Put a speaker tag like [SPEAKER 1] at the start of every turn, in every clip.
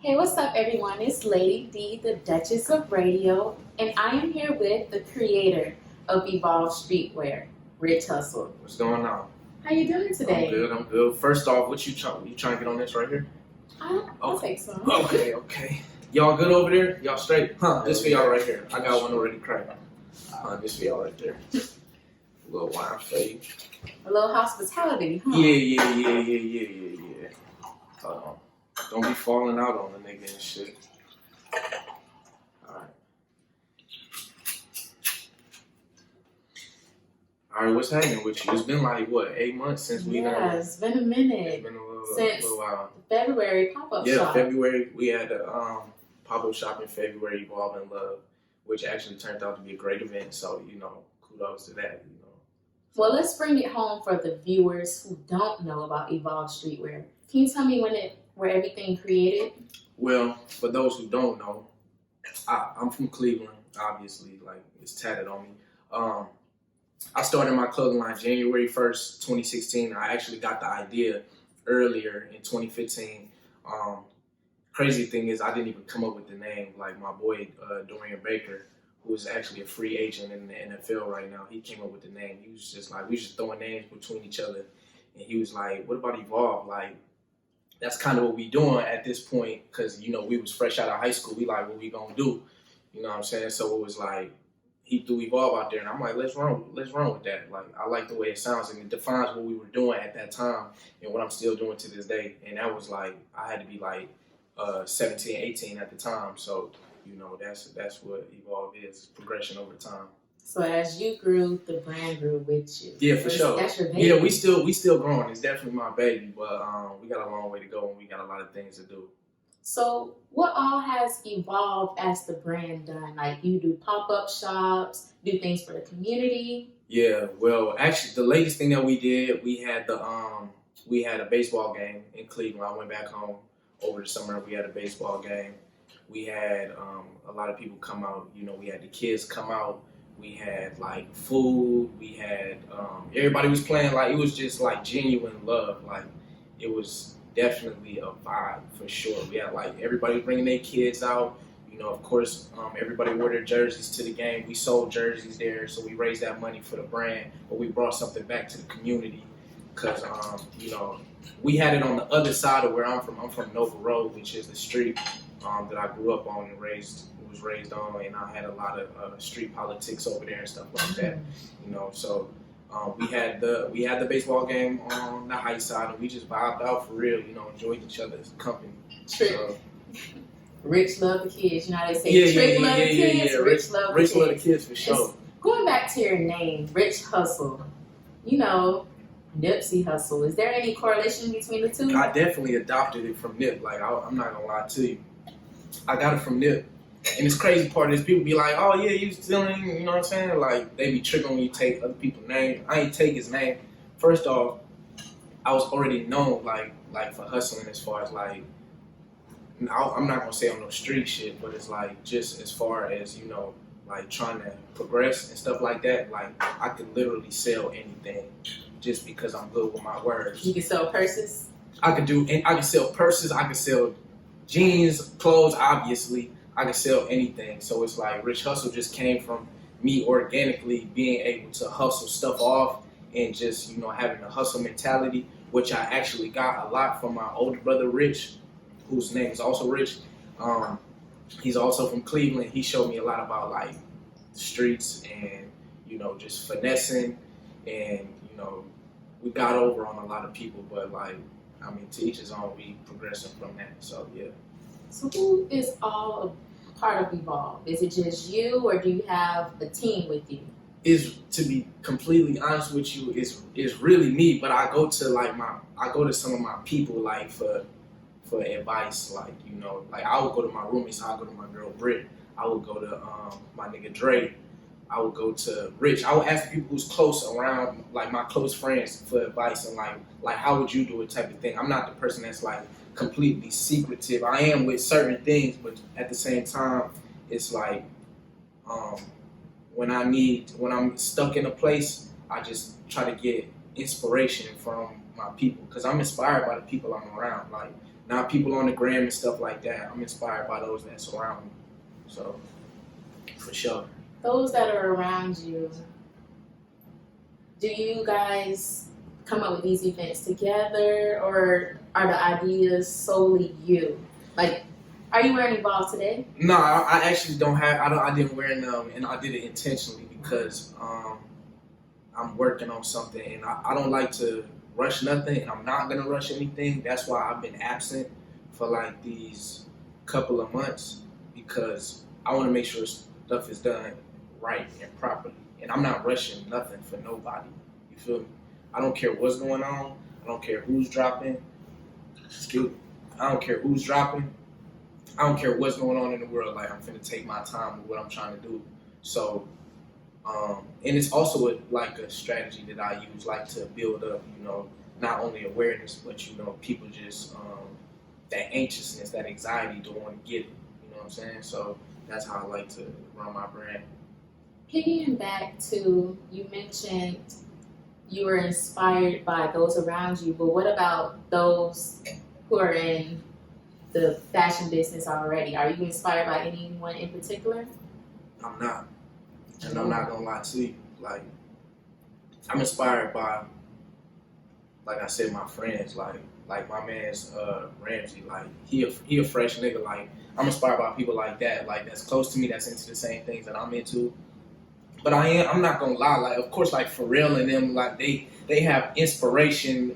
[SPEAKER 1] Hey, what's up, everyone? It's Lady D, the Duchess of Radio, and I am here with the creator of Evolve Streetwear, Rich Hustle.
[SPEAKER 2] What's going on?
[SPEAKER 1] How you doing today?
[SPEAKER 2] I'm good. First off, what you trying to get on this right here?
[SPEAKER 1] I'll take some.
[SPEAKER 2] Okay. Y'all good over there? Y'all straight? This for y'all right here. I got one already cracked. This for y'all right there. A little wine fade.
[SPEAKER 1] A little hospitality, huh?
[SPEAKER 2] Yeah. Don't be falling out on the nigga and shit. Alright, what's happening with you? It's been like, what, 8 months since we done?
[SPEAKER 1] Yeah, it's been a minute.
[SPEAKER 2] It's been a little while.
[SPEAKER 1] February pop-up shop.
[SPEAKER 2] Yeah, February. We had a pop-up shop in February, Evolve in Love, which actually turned out to be a great event. So, kudos to that,
[SPEAKER 1] Well, let's bring it home for the viewers who don't know about Evolve Streetwear. Can you tell me where everything created?
[SPEAKER 2] Well, for those who don't know, I'm from Cleveland, obviously, like it's tatted on me. I started my clothing line January 1st, 2016. I actually got the idea earlier in 2015. Crazy thing is I didn't even come up with the name. Like my boy, Dorian Baker, who is actually a free agent in the NFL right now, he came up with the name. He was just like, we just throwing names between each other. And he was like, what about Evolve? Like, that's kind of what we doing at this point because, we was fresh out of high school. We like, what we gonna do? You know what I'm saying? So it was like, he threw Evolve out there, and I'm like, let's run with that. Like, I like the way it sounds, and it defines what we were doing at that time and what I'm still doing to this day. And that was like, I had to be like 17, 18 at the time. So, that's what Evolve is, progression over time.
[SPEAKER 1] So as you grew, the brand grew with you.
[SPEAKER 2] Yeah, for sure.
[SPEAKER 1] That's your baby.
[SPEAKER 2] Yeah, we still growing. It's definitely my baby, but we got a long way to go, and we got a lot of things to do.
[SPEAKER 1] So what all has evolved as the brand done? Like you do pop-up shops, do things for the community?
[SPEAKER 2] Yeah, well, actually, the latest thing that we did, we had a baseball game in Cleveland. I went back home over the summer. We had a baseball game. We had a lot of people come out. We had the kids come out. We had like food. We had everybody was playing. Like it was just like genuine love. Like it was definitely a vibe for sure. We had like everybody bringing their kids out. Of course, everybody wore their jerseys to the game. We sold jerseys there, so we raised that money for the brand. But we brought something back to the community because we had it on the other side of where I'm from. I'm from Nova Road, which is the street that I grew up on and was raised on, and I had a lot of street politics over there and stuff like that. So. We had the baseball game on the high side, and we just vibed out for real. Enjoyed each other's company.
[SPEAKER 1] So, Rich love the kids. You know how they say, Trick love the kids, Rich love the kids.
[SPEAKER 2] Rich love the kids for sure.
[SPEAKER 1] Going back to your name, Rich Hustle. Nipsey Hussle. Is there any correlation between the two?
[SPEAKER 2] I definitely adopted it from Nip. Like I'm not gonna lie to you, I got it from Nip. And this crazy part is people be like, oh yeah, you stealing, you know what I'm saying? Like they be tripping when you take other people's names. I ain't take his name. First off, I was already known like for hustling as far as like, I'm not gonna say I'm no street shit, but it's like just as far as, like trying to progress and stuff like that, like I could literally sell anything just because I'm good with my words.
[SPEAKER 1] You can sell purses?
[SPEAKER 2] I can sell purses, I can sell jeans, clothes, obviously. I can sell anything. So it's like Rich Hustle just came from me organically being able to hustle stuff off and just, having a hustle mentality, which I actually got a lot from my older brother, Rich, whose name is also Rich. He's also from Cleveland. He showed me a lot about like the streets and, just finessing and, we got over on a lot of people, but to each his own, we progressing from that. So yeah.
[SPEAKER 1] So who is all a part of Evolve? Is it just you, or do you have a team with you?
[SPEAKER 2] To be completely honest with you, is really me. But I go to some of my people like for advice. Like I would go to my roommates. I would go to my girl Britt. I would go to my nigga Dre. I would go to Rich. I would ask people who's close around, like my close friends, for advice and like how would you do it type of thing. I'm not the person that's like completely secretive. I am with certain things, but at the same time, it's like when I'm stuck in a place, I just try to get inspiration from my people because I'm inspired by the people I'm around. Like not people on the gram and stuff like that. I'm inspired by those that surround me. So, for sure.
[SPEAKER 1] Those that are around you, do you guys come up with these events together, or are the ideas solely you? Like, are you wearing Evolve today?
[SPEAKER 2] No, I actually don't have. I didn't wear them, and I did it intentionally because I'm working on something, and I don't like to rush nothing, and I'm not gonna rush anything. That's why I've been absent for like these couple of months, because I want to make sure stuff is done right and properly, and I'm not rushing nothing for nobody. You feel me? I don't care what's going on. I don't care who's dropping. Excuse me. I don't care who's dropping. I don't care what's going on in the world. Like, I'm finna take my time with what I'm trying to do. So, and it's also like a strategy that I use, like to build up, not only awareness, but people just that anxiousness, that anxiety to want to get it. You know what I'm saying? So that's how I like to run my brand.
[SPEAKER 1] Piggying back to, you mentioned you were inspired by those around you, but what about those who are in the fashion business already? Are you inspired by anyone in particular?
[SPEAKER 2] I'm not. And I'm not gonna lie to you. Like, I'm inspired by, like I said, my friends. Like my man's Ramsey. Like, he a fresh nigga. Like, I'm inspired by people like that. Like, that's close to me. That's into the same things that I'm into. But I'm not gonna lie. Like, of course, like Pharrell and them. Like, they have inspiration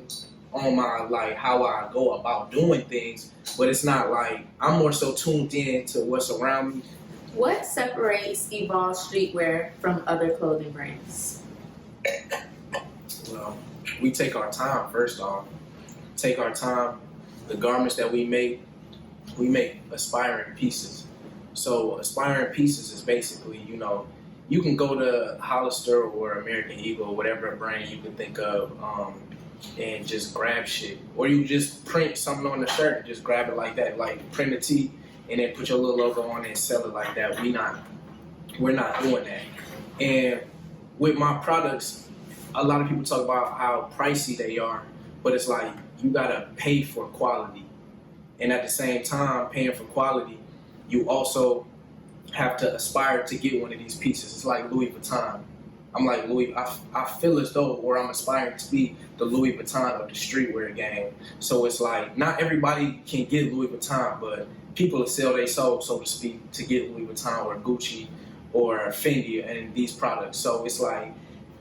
[SPEAKER 2] on my, like, how I go about doing things. But it's not like I'm more so tuned in to what's around me.
[SPEAKER 1] What separates Evolve Streetwear from other clothing brands?
[SPEAKER 2] Well, we take our time, first off. Take our time. The garments that we make aspiring pieces. So aspiring pieces is basically, you can go to Hollister or American Eagle, whatever brand you can think of, and just grab shit. Or you just print something on the shirt and just grab it like that. Like, print a tee and then put your little logo on it and sell it like that. We're not doing that. And with my products, a lot of people talk about how pricey they are, but it's like, you gotta pay for quality. And at the same time, paying for quality, you also have to aspire to get one of these pieces. It's like Louis Vuitton. I'm like Louis, I feel as though, or I'm aspiring to be the Louis Vuitton of the streetwear game. So it's like, not everybody can get Louis Vuitton, but people sell their soul, so to speak, to get Louis Vuitton or Gucci or Fendi and these products. So it's like,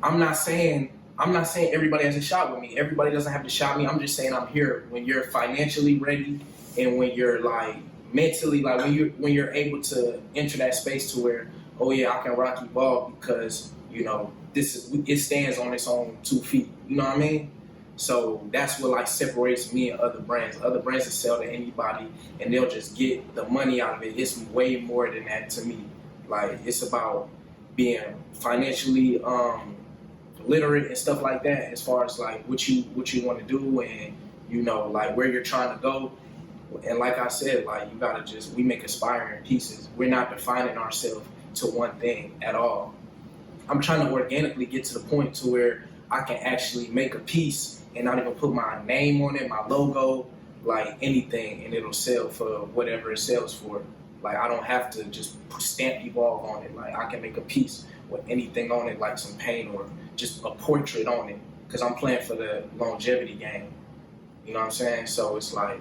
[SPEAKER 2] I'm not saying everybody has to shop with me. Everybody doesn't have to shop me. I'm just saying I'm here when you're financially ready, and when you're like mentally, like when you're able to enter that space to where, oh yeah, I can rock Evolve because it stands on its own 2 feet. You know what I mean? So that's what like separates me and other brands. Other brands that sell to anybody and they'll just get the money out of it. It's way more than that to me. Like, it's about being financially literate and stuff like that, as far as like what you want to do, and like where you're trying to go. And like I said, like, you gotta we make aspiring pieces. We're not defining ourselves to one thing at all. I'm trying to organically get to the point to where I can actually make a piece and not even put my name on it, my logo, like anything, and it'll sell for whatever it sells for. Like, I don't have to just stamp Evolve on it. Like, I can make a piece with anything on it, like some paint or just a portrait on it, because I'm playing for the longevity game. You know what I'm saying? So it's like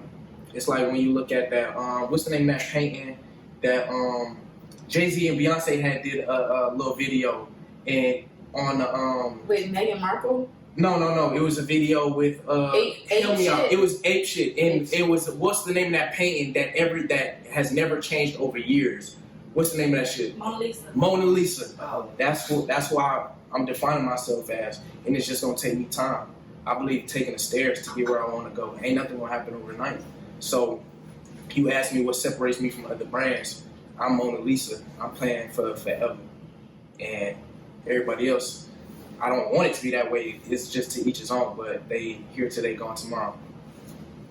[SPEAKER 2] when you look at that, what's the name of that painting that Jay-Z and Beyonce had did a little video, and on the
[SPEAKER 1] with Meghan Markle?
[SPEAKER 2] No. It was a video with
[SPEAKER 1] Ape Shit.
[SPEAKER 2] It was Ape Shit, and it was, what's the name of that painting that has never changed over years? What's the name of that shit? Mona Lisa. Oh, that's why I'm defining myself as, and it's just gonna take me time. I believe taking the stairs to get where I want to go. Ain't nothing gonna happen overnight. So you ask me what separates me from other brands. I'm Mona Lisa. I'm playing for forever, and everybody else, I don't want it to be that way. It's just to each his own, but they here today, gone tomorrow.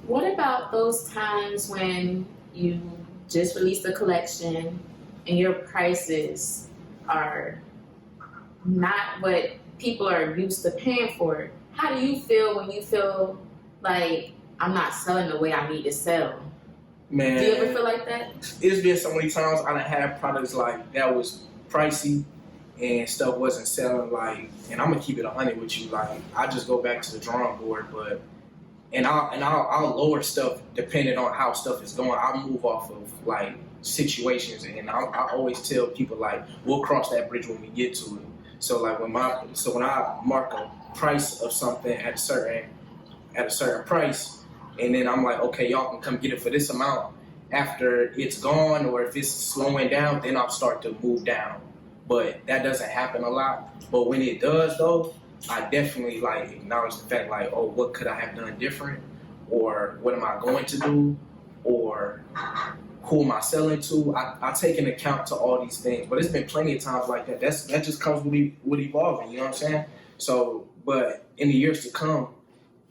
[SPEAKER 1] What about those times when you just released a collection and your prices are not what people are used to paying for? How do you feel when you feel like I'm not selling the way I need to sell.
[SPEAKER 2] Man,
[SPEAKER 1] Do you ever feel like that?
[SPEAKER 2] It's been so many times I done had products like that was pricey and stuff wasn't selling, like, and I'm gonna keep it 100 with you, like, I just go back to the drawing board, but I'll lower stuff depending on how stuff is going. I'll move off of like situations, and I always tell people like we'll cross that bridge when we get to it. So like when I mark a price of something at a certain price, and then I'm like, okay, y'all can come get it for this amount. After it's gone or if it's slowing down, then I'll start to move down. But that doesn't happen a lot. But when it does, though, I definitely like acknowledge the fact like, oh, what could I have done different, or what am I going to do, or who am I selling to? I take into account to all these things. But it's been plenty of times like that. That just comes with evolving. You know what I'm saying? So, but in the years to come,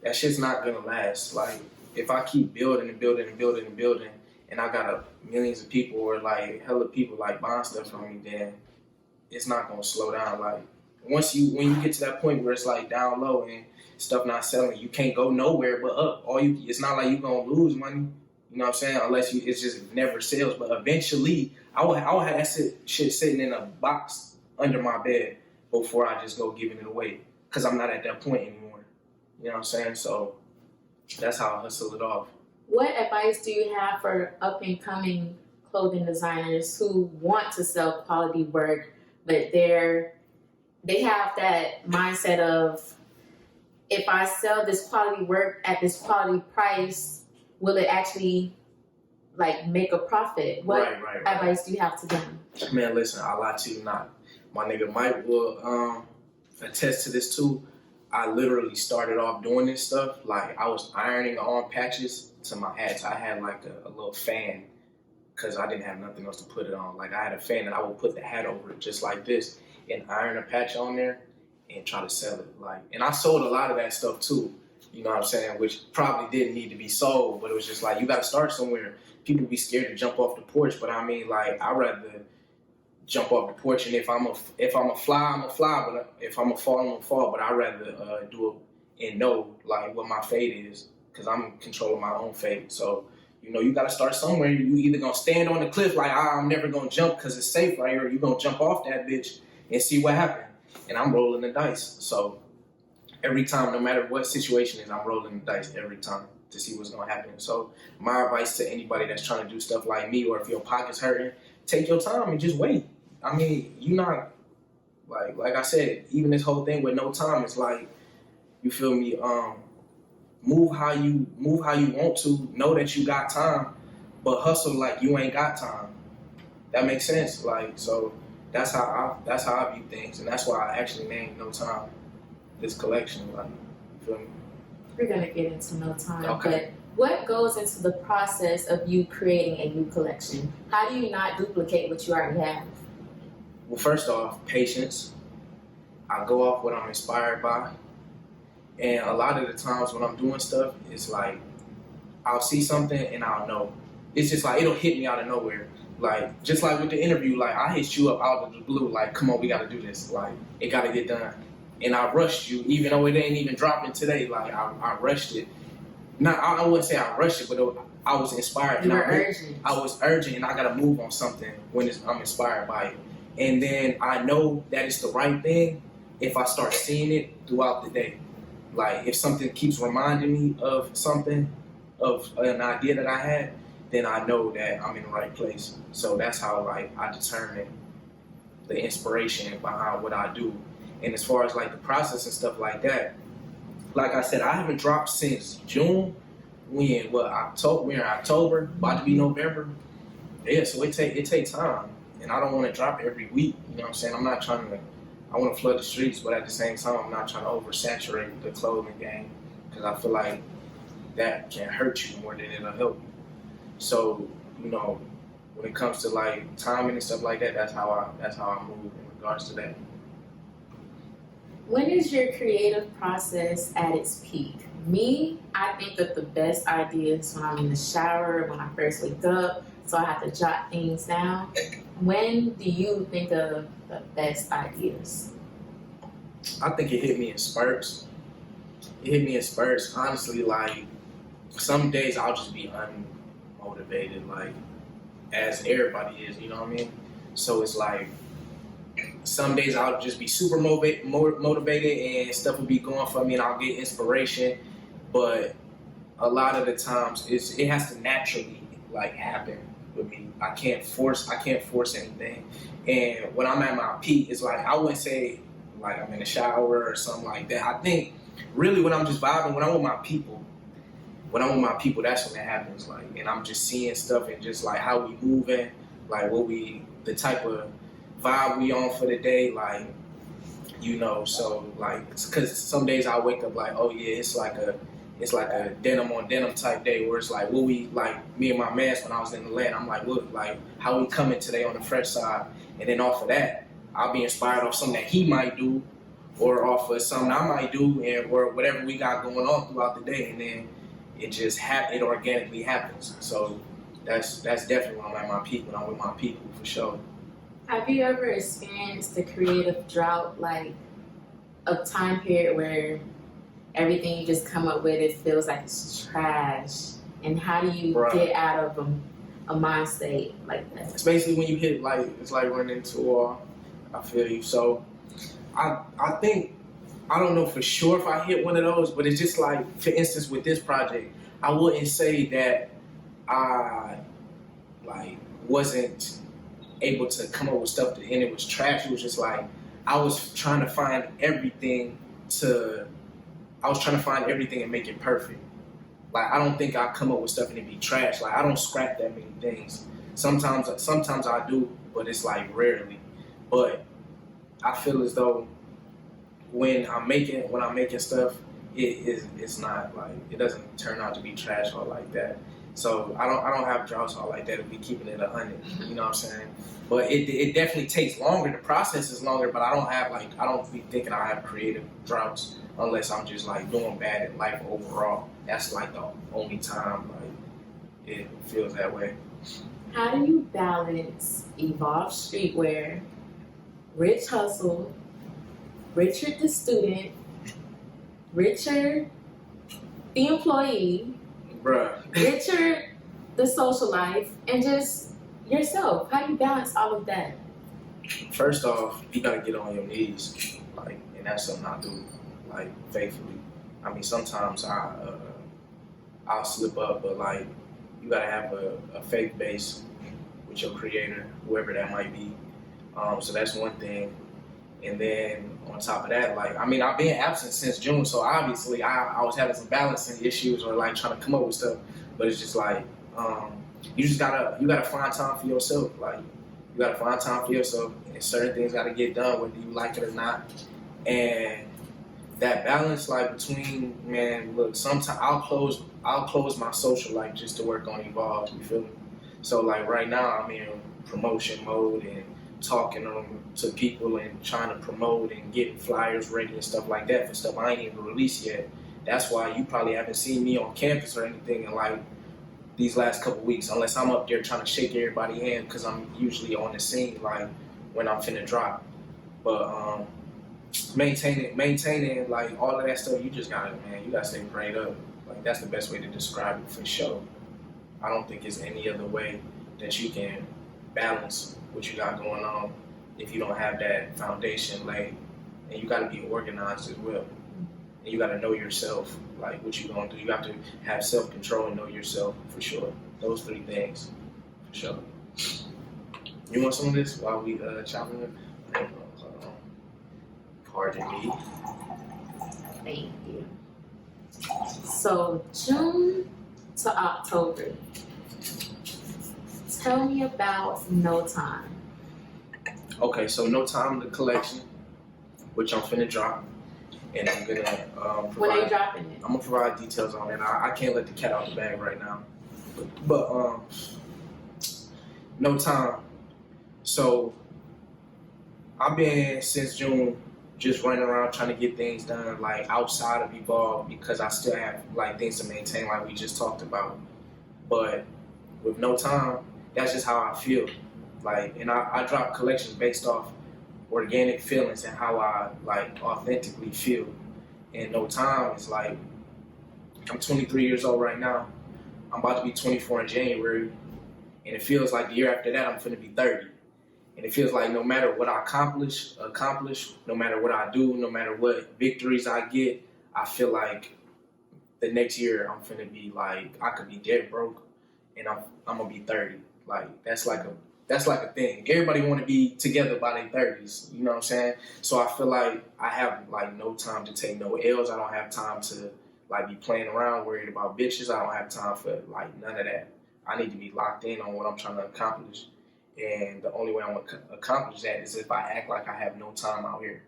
[SPEAKER 2] that shit's not gonna last. Like if I keep building and building and building and building, and I got millions of people or like hella people like buying stuff from me, then it's not gonna slow down. Like when you get to that point where it's like down low and stuff not selling, you can't go nowhere but up. It's not like you're gonna lose money. You know what I'm saying? It's just never sales. But eventually, I will have that shit sitting in a box under my bed before I just go giving it away, because I'm not at that point anymore. You know what I'm saying? So that's how I hustle it off.
[SPEAKER 1] What advice do you have for up and coming clothing designers who want to sell quality work, but they have that mindset of, if I sell this quality work at this quality price, will it actually like make a profit? What
[SPEAKER 2] right.
[SPEAKER 1] advice do you have to them?
[SPEAKER 2] Man, listen, I'll lie to you not. My nigga Mike will attest to this too. I literally started off doing this stuff. Like I was ironing on patches to my hats. I had like a little fan because I didn't have nothing else to put it on. Like I had a fan and I would put the hat over it just like this and iron a patch on there and try to sell it. Like, and I sold a lot of that stuff too. You know what I'm saying? Which probably didn't need to be sold, but it was just like, you got to start somewhere. People be scared to jump off the porch, but I mean, like, I'd rather jump off the porch, and if I'm a fly, I'm a fly, but if I'm a fall, I'm a fall, but I'd rather do it and know, like, what my fate is, because I'm controlling my own fate. So, you know, you got to start somewhere. You either going to stand on the cliff like, I'm never going to jump because it's safe right here, or you going to jump off that bitch and see what happens. And I'm rolling the dice. So every time, no matter what situation is, I'm rolling the dice every time to see what's going to happen. So my advice to anybody that's trying to do stuff like me, or if your pocket's hurting, take your time and just wait. I mean, you not, like I said, even this whole thing with no time is like, you feel me, move how you want to, know that you got time, but hustle like you ain't got time. That makes sense. Like, so that's how I view things, and that's why I actually named No Time this collection. Like, you feel me?
[SPEAKER 1] We're gonna get into No Time,
[SPEAKER 2] okay.
[SPEAKER 1] But what goes into the process of you creating a new collection? How do you not duplicate what you already have?
[SPEAKER 2] Well, first off, patience. I go off what I'm inspired by, and a lot of the times when I'm doing stuff, it's like I'll see something and I'll know. It's just like it'll hit me out of nowhere. Like, just like with the interview, like I hit you up out of the blue, like, come on, we gotta do this. Like, it gotta get done. And I rushed you, even though it ain't even dropping today. Like, I rushed it. Not, I wouldn't say I rushed it, but I was inspired.
[SPEAKER 1] You were urgent.
[SPEAKER 2] I was urgent, and I gotta move on something when I'm inspired by it. And then I know that it's the right thing if I start seeing it throughout the day. Like, if something keeps reminding me of something, of an idea that I had, then I know that I'm in the right place. So that's how, like, I determine the inspiration behind what I do. And as far as, like, the process and stuff like that, like I said, I haven't dropped since June. We're in October, about to be November. Yeah, so it takes time. And I don't want to drop every week. You know what I'm saying? I want to flood the streets, but at the same time, I'm not trying to oversaturate the clothing game, because I feel like that can hurt you more than it'll help you. So, you know, when it comes to like timing and stuff like that, that's how I move in regards to that.
[SPEAKER 1] When is your creative process at its peak? Me, I think that the best ideas when I'm in the shower, when I first wake up, so I have to jot things down. When do you think of the best ideas?
[SPEAKER 2] I think it hit me in spurts. Honestly, like some days I'll just be unmotivated, like as everybody is, you know what I mean? So it's like some days I'll just be super motivated and stuff will be going for me and I'll get inspiration. But a lot of the times it has to naturally like happen with me. I can't force anything. And when I'm at my peak, it's like I wouldn't say like I'm in the shower or something like that. I think really when I'm just vibing, when I'm with my people, that's when it happens. Like, and I'm just seeing stuff and just like how we moving, like the type of vibe we on for the day, like, you know. So like, because some days I wake up like, oh yeah, it's like a denim on denim type day where it's like, what we like me and my man when I was in the land. I'm like, look, like how we coming today on the fresh side, and then off of that, I'll be inspired off something that he might do, or off of something I might do, and or whatever we got going on throughout the day, and then it organically happens. So that's definitely when I'm at my peak, when I'm with my people, for sure.
[SPEAKER 1] Have you ever experienced the creative drought, like a time period where everything you just come up with, it feels like it's trash? And how do you get out of a mind state like that?
[SPEAKER 2] It's basically when you hit, like, it's like running into a wall. I feel you. So I think, I don't know for sure if I hit one of those, but it's just like, for instance, with this project, I wouldn't say that I like wasn't able to come up with stuff and it was trash. It was just like I was trying to find everything and make it perfect. Like I don't think I come up with stuff and it be trash. Like I don't scrap that many things. Sometimes I do, but it's like rarely. But I feel as though when I'm making stuff, it's not like, it doesn't turn out to be trash or like that. So I don't have droughts all like that. If we keeping it 100, you know what I'm saying? But it definitely takes longer. The process is longer, but I don't be thinking I have creative droughts unless I'm just like doing bad in life overall. That's like the only time like it feels that way.
[SPEAKER 1] How do you balance Evolve Streetwear, Rich Hustle, Richard the student, Richard the employee, Richard the social life, and just yourself? How do you balance all of that?
[SPEAKER 2] First off, you gotta get on your knees, like, and that's something I do, like, faithfully. I mean, sometimes I'll slip up, but like, you gotta have a faith base with your creator, whoever that might be. So that's one thing. And then on top of that, like, I mean, I've been absent since June, so obviously I was having some balancing issues or like trying to come up with stuff. But it's just like, you gotta find time for yourself. Like, you gotta find time for yourself, and certain things gotta get done whether you like it or not. And that balance, like, between, man, look, sometimes I'll close my social life just to work on Evolve. You feel me? So like right now I'm in promotion mode and talking to people and trying to promote and getting flyers ready and stuff like that for stuff I ain't even released yet. That's why you probably haven't seen me on campus or anything in like these last couple weeks, unless I'm up there trying to shake everybody's hand, because I'm usually on the scene like when I'm finna drop. But maintaining like all of that stuff, you gotta stay prayed up. Like, that's the best way to describe it, for sure. I don't think there's any other way that you can balance what you got going on if you don't have that foundation laid. And you gotta be organized as well. And you gotta know yourself, like what you gonna do. You have to have self-control and know yourself, for sure. Those three things, for sure. You want some of this while we chopping it? Pardon me.
[SPEAKER 1] Thank you. So June to October, tell me about No Time.
[SPEAKER 2] Okay, so No Time, the collection, which I'm finna drop, and I'm gonna provide.
[SPEAKER 1] When are you dropping it?
[SPEAKER 2] I'm gonna provide details on it. I can't let the cat out the bag right now, but No Time. So I've been since June just running around trying to get things done, like outside of Evolve, because I still have like things to maintain, like we just talked about. But with No Time, that's just how I feel. Like, and I drop collections based off organic feelings and how I like authentically feel. And No Time is like, I'm 23 years old right now. I'm about to be 24 in January, and it feels like the year after that I'm finna be 30. And it feels like no matter what I accomplish, no matter what I do, no matter what victories I get, I feel like the next year I'm finna be like I could be dead broke, and I'm gonna be 30. Like that's like a thing. Everybody want to be together by their 30s. You know what I'm saying? So I feel like I have like no time to take no L's. I don't have time to like be playing around, worried about bitches. I don't have time for like none of that. I need to be locked in on what I'm trying to accomplish. And the only way I'm gonna accomplish that is if I act like I have no time out here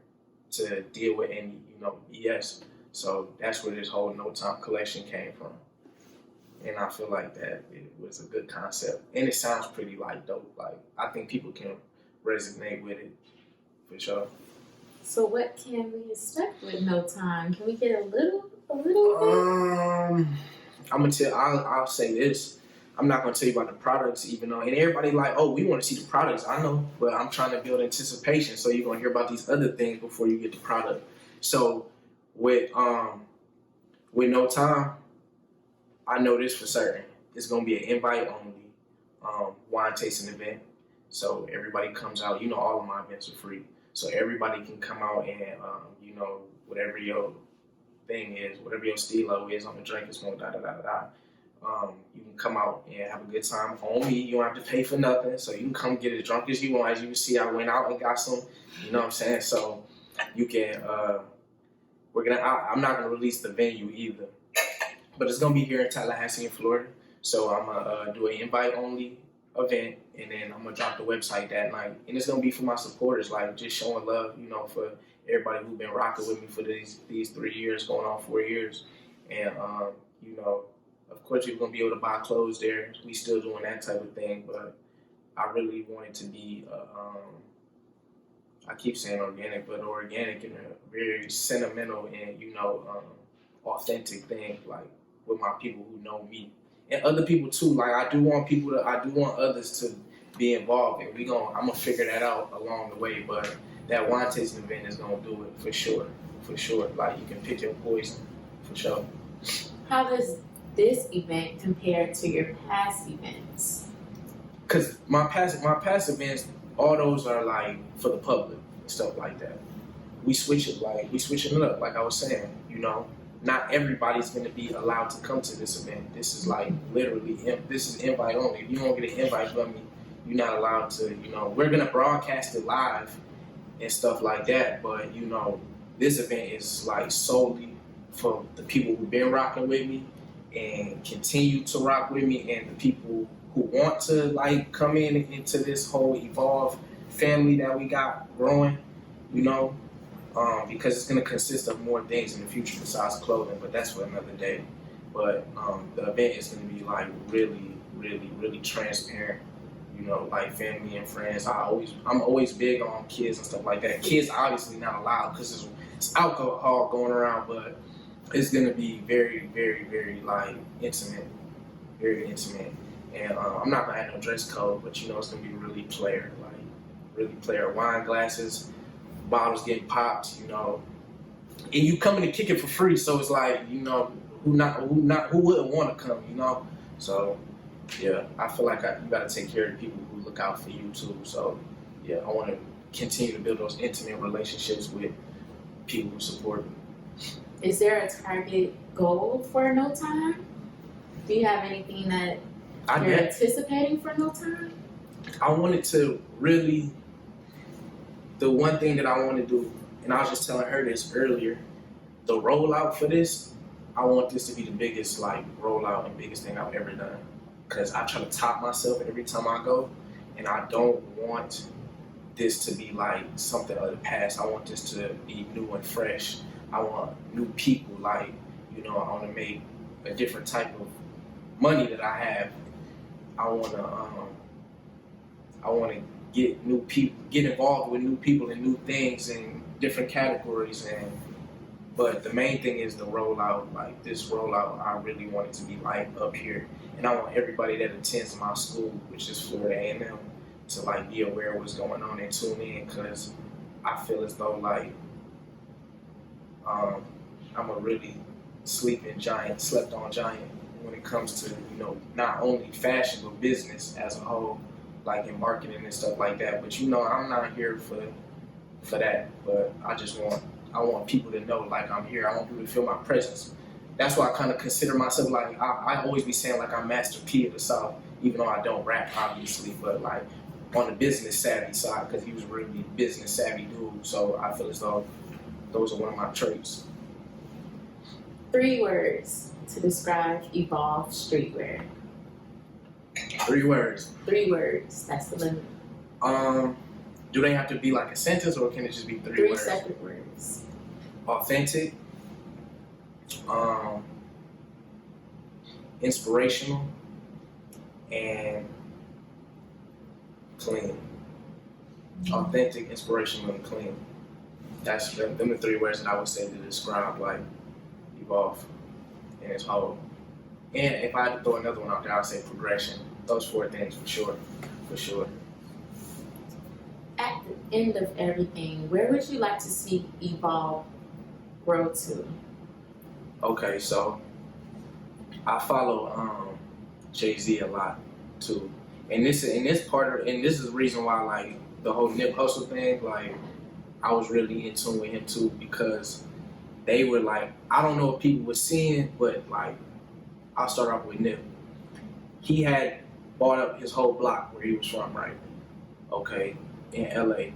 [SPEAKER 2] to deal with any, BS. So that's where this whole no time collection came from. And I feel like that it was a good concept. And it sounds pretty like dope. Like I think people can resonate with it for sure.
[SPEAKER 1] So what can we expect with no time? Can we get a little
[SPEAKER 2] I'm gonna tell I'll say this. I'm not gonna tell you about the products, even though and everybody like, oh, we want to see the products. I know, but I'm trying to build anticipation, so you're gonna hear about these other things before you get the product. So with no time, I know this for certain. It's gonna be an invite only wine tasting event. So everybody comes out. All of my events are free, so everybody can come out and whatever your thing is, whatever your stilo is on the drink, it's going you can come out and have a good time on me. You don't have to pay for nothing, so you can come get as drunk as you want. As you can see, I went out and got some. You know what I'm saying? So you can. I'm not gonna release the venue either, but it's gonna be here in Tallahassee, in Florida. So I'm gonna do an invite only event, and then I'm gonna drop the website that night. And it's gonna be for my supporters, like just showing love, for everybody who's been rocking with me for these 3 years, going on 4 years, and of course, you're going to be able to buy clothes there. We still doing that type of thing, but I really want it to be, I keep saying organic, but organic in a very sentimental and, authentic thing, like with my people who know me. And other people too, like I do want others to be involved, and I'm going to figure that out along the way, but that wine tasting event is going to do it for sure. Like you can pick your poison, for sure.
[SPEAKER 1] How does this event compared to your past events?
[SPEAKER 2] Because my past events, all those are like for the public and stuff like that. We switch it up, like I was saying. Not everybody's going to be allowed to come to this event. This is like literally, this is invite only. If you don't get an invite from me, you're not allowed to. We're going to broadcast it live and stuff like that. But this event is like solely for the people who've been rocking with me and continue to rock with me, and the people who want to like come into this whole Evolve family that we got growing, because it's going to consist of more things in the future besides clothing, but that's for another day. But the event is going to be like really, really, really transparent, like family and friends. I'm always big on kids and stuff like that. Kids obviously not allowed because it's alcohol going around, but it's gonna be very, very, very like intimate, very intimate. And I'm not gonna have no dress code, but it's gonna be really player, wine glasses, bottles getting popped, and you coming to kick it for free. So it's like, who wouldn't want to come, So yeah, I feel like you gotta take care of the people who look out for you too. So yeah, I want to continue to build those intimate relationships with people who support me.
[SPEAKER 1] Is there a target goal for no time? Do you have anything that you're anticipating for no time?
[SPEAKER 2] I wanted to really, the one thing that I want to do, and I was just telling her this earlier, the rollout for this, I want this to be the biggest rollout and biggest thing I've ever done. Because I try to top myself every time I go, and I don't want this to be like something of the past. I want this to be new and fresh. I want new people, I want to make a different type of money that I have. I want to get new people, get involved with new people and new things in different categories. But the main thing is the rollout. Like this rollout, I really want it to be up here, and I want everybody that attends my school, which is Florida A&M, to be aware of what's going on and tune in, because I feel as though I'm gonna really slept on giant when it comes to, you know, not only fashion but business as a whole, like in marketing and stuff like that. But you know, I'm not here for that. But I want people to know like I'm here. I want people to feel my presence. That's why I kind of consider myself like I always be saying like I'm Master P of the South, even though I don't rap obviously, but like on the business savvy side because he was a really business savvy dude. So I feel as though those are one of my traits.
[SPEAKER 1] 3 words to describe Evolve Streetwear.
[SPEAKER 2] 3 words.
[SPEAKER 1] 3 words. That's the limit.
[SPEAKER 2] Do they have to be like a sentence or can it just be 3
[SPEAKER 1] 3
[SPEAKER 2] words?
[SPEAKER 1] separate words.
[SPEAKER 2] Authentic, inspirational, and clean. Authentic, inspirational, and clean. That's them the 3 words that I would say to describe like Evolve in its whole. And if I had to throw another one out there, I would say progression. Those 4 things for sure.
[SPEAKER 1] At the end of everything, where would you like to see Evolve grow to?
[SPEAKER 2] Okay, so I follow Jay-Z a lot too, and this is the reason why like the whole Nip Hustle thing, like I was really in tune with him too because they were like, I don't know if people were seeing, but like I'll start off with Nip. He had bought up his whole block where he was from, right? Okay, in LA.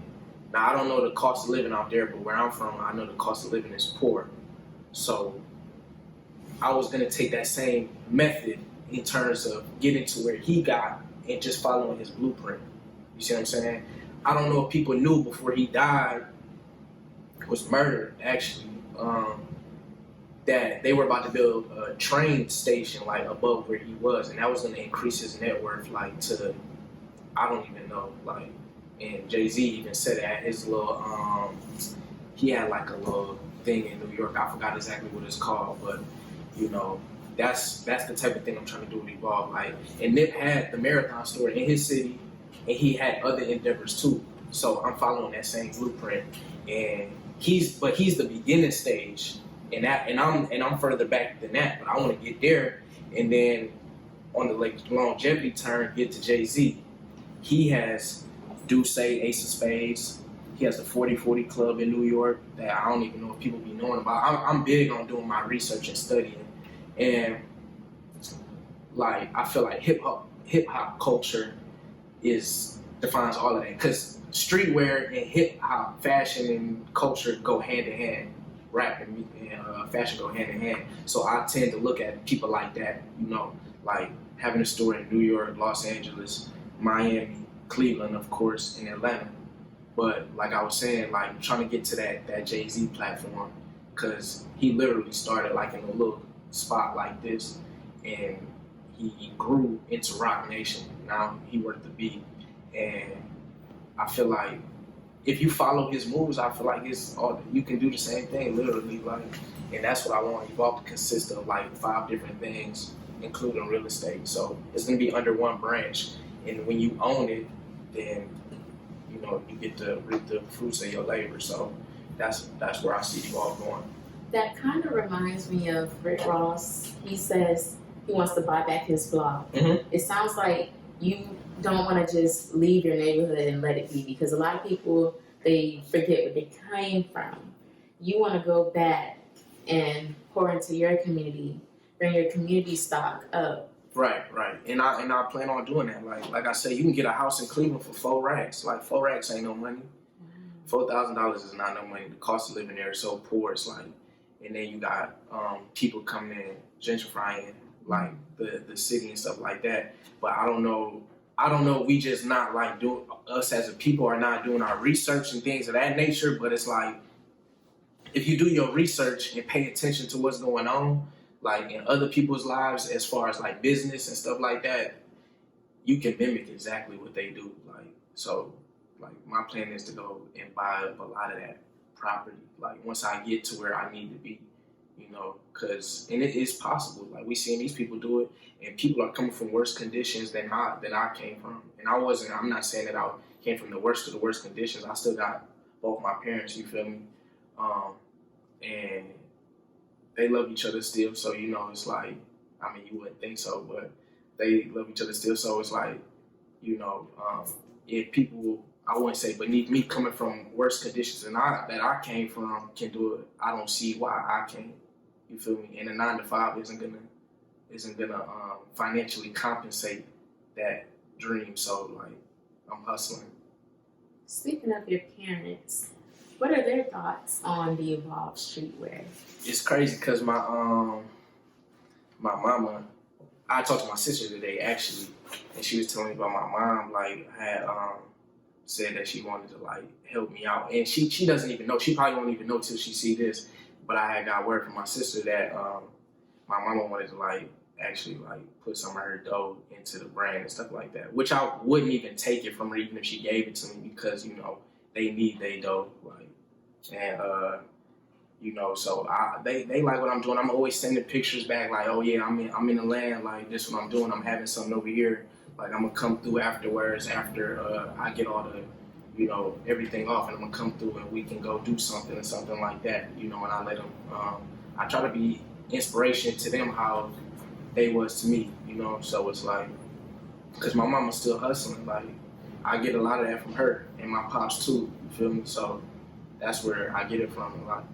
[SPEAKER 2] Now I don't know the cost of living out there, but where I'm from, I know the cost of living is poor. So I was gonna take that same method in terms of getting to where he got and just following his blueprint. You see what I'm saying? I don't know if people knew before he died, was murdered actually, that they were about to build a train station like above where he was, and that was gonna increase his net worth like to, I don't even know, like, and Jay-Z even said it at his little, he had like a little thing in New York, I forgot exactly what it's called, but you know, that's the type of thing I'm trying to do with Evolve. Like, and Nip had the marathon store in his city, and he had other endeavors too. So I'm following that same blueprint, and he's the beginning stage, and I'm further back than that. But I want to get there, and then on the like longevity turn, get to Jay-Z. He has Duchess, Ace of Spades. He has the 40/40 Club in New York that I don't even know if people be knowing about. I'm big on doing my research and studying, and like I feel like hip hop culture defines all of that because streetwear and hip hop fashion and culture go hand in hand. Rap and fashion go hand in hand. So I tend to look at people like that, you know, like having a store in New York, Los Angeles, Miami, Cleveland, of course, and Atlanta. But like I was saying, like trying to get to that Jay-Z platform, because he literally started like in a little spot like this, and he grew into Rock Nation. Now he worked the beat, and I feel like if you follow his moves, I feel like you can do the same thing literally, like, and that's what I want Evolve to consist of, like 5 different things, including real estate. So it's gonna be under one branch, and when you own it, then you know, you get to reap the fruits of your labor. So that's where I see Evolve going.
[SPEAKER 1] That kind of reminds me of Rick Ross. He says he wants to buy back his block.
[SPEAKER 2] Mm-hmm.
[SPEAKER 1] It sounds like you don't want to just leave your neighborhood and let it be, because a lot of people, they forget where they came from. You want to go back and pour into your community, bring your community stock up.
[SPEAKER 2] Right. And I plan on doing that. Like I said, you can get a house in Cleveland for 4 racks. Like 4 racks ain't no money. $4,000 is not no money. The cost of living there is so poor. It's like, and then you got people coming in, gentrifying like the city and stuff like that. But I don't know. We just not like doing, us as a people are not doing our research and things of that nature. But it's like, if you do your research and pay attention to what's going on, like in other people's lives, as far as like business and stuff like that, you can mimic exactly what they do. Like, so, like my plan is to go and buy up a lot of that property. Like once I get to where I need to be, you know, and it is possible. Like we seeing these people do it, and people are coming from worse conditions than I came from. And I'm not saying that I came from the worst to the worst conditions. I still got both my parents, you feel me? And they love each other still. So you know, it's like, I mean, you wouldn't think so, but they love each other still. So it's like, you know, if people, I wouldn't say beneath me coming from worse conditions than I came from can do it, I don't see why I can't. You feel me? And a 9 to 5 isn't gonna financially compensate that dream. So like, I'm hustling.
[SPEAKER 1] Speaking of your parents, what are their thoughts on the Evolve Streetwear?
[SPEAKER 2] It's crazy because my mama, I talked to my sister today actually, and she was telling me about my mom. Like, had said that she wanted to like help me out, and she doesn't even know. She probably won't even know till she see this. But I had got word from my sister that my mama wanted to like actually like put some of her dough into the brand and stuff like that, which I wouldn't even take it from her even if she gave it to me, because you know they need their dough, like, and you know, so they like what I'm doing. I'm always sending pictures back like, oh yeah, I'm in the land, like this is what I'm doing. I'm having something over here, like I'm gonna come through afterwards after I get all the, you know, everything off, and I'm gonna come through and we can go do something or something like that, you know. And I let them, I try to be inspiration to them how they was to me, you know. So it's like, because my mama's still hustling, like I get a lot of that from her and my pops too, you feel me? So that's where I get it from a lot.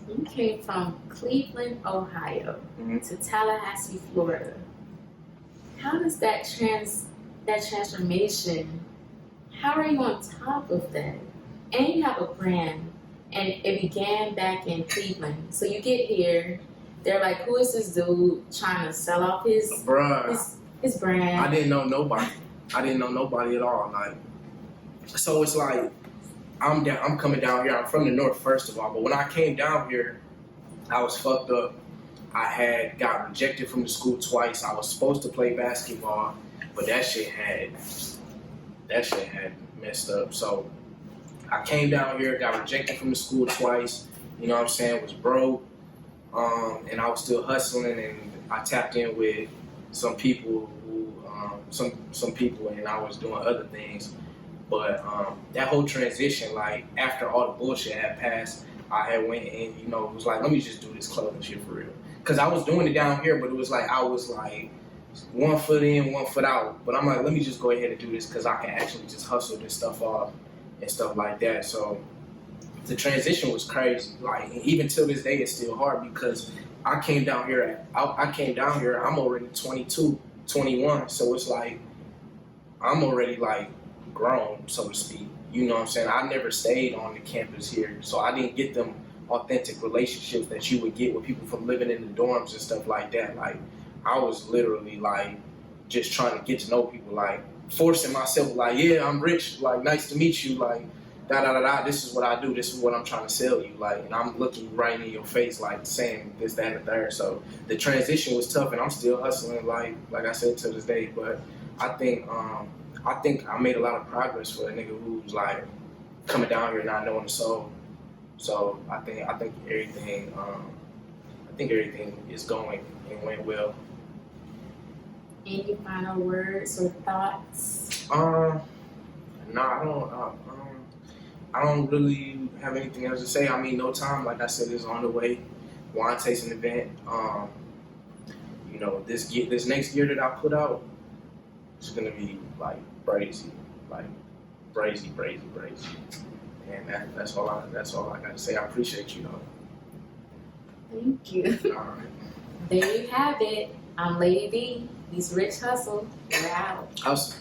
[SPEAKER 1] You came from Cleveland, Ohio to Tallahassee, Florida. How does that transformation, how are you on top of that? And you have a brand, and it began back in Cleveland. So you get here, they're like, who is this dude trying to sell off his brand?
[SPEAKER 2] I didn't know nobody. I didn't know nobody at all. Like, so it's like, I'm coming down here. I'm from the north, first of all. But when I came down here, I was fucked up. I had got rejected from the school twice. I was supposed to play basketball, but that shit had messed up. So I came down here, got rejected from the school twice. You know what I'm saying? Was broke, and I was still hustling. And I tapped in with some people who, some people, and I was doing other things. But that whole transition, like after all the bullshit had passed, I had went and, you know, was like, let me just do this clothing shit for real. Because I was doing it down here, but it was like, I was like 1 foot in, 1 foot out. But I'm like, let me just go ahead and do this because I can actually just hustle this stuff off and stuff like that. So the transition was crazy. Like, and even till this day, it's still hard because I came down here, I'm already 22, 21. So it's like, I'm already like grown, so to speak. You know what I'm saying? I never stayed on the campus here, so I didn't get them authentic relationships that you would get with people from living in the dorms and stuff like that. Like, I was literally like just trying to get to know people, like forcing myself, like, yeah, I'm rich, like, nice to meet you, like, da-da-da-da, this is what I do, this is what I'm trying to sell you, like, and I'm looking right in your face, like, saying this, that, and the third. So the transition was tough, and I'm still hustling, like I said, to this day. But I think I made a lot of progress for a nigga who's like coming down here not knowing the soul. So I think everything is going and went well.
[SPEAKER 1] Any final words or thoughts?
[SPEAKER 2] No, I don't really have anything else to say. I mean, No Time, like I said, is on the way. Wine tasting event. You know, this next year that I put out, it's gonna be like crazy, and that's all I gotta say. I appreciate you though.
[SPEAKER 1] Thank you.
[SPEAKER 2] All right.
[SPEAKER 1] There you have it. I'm Lady B. He's Rich Hustle. We're out.
[SPEAKER 2] Hustle.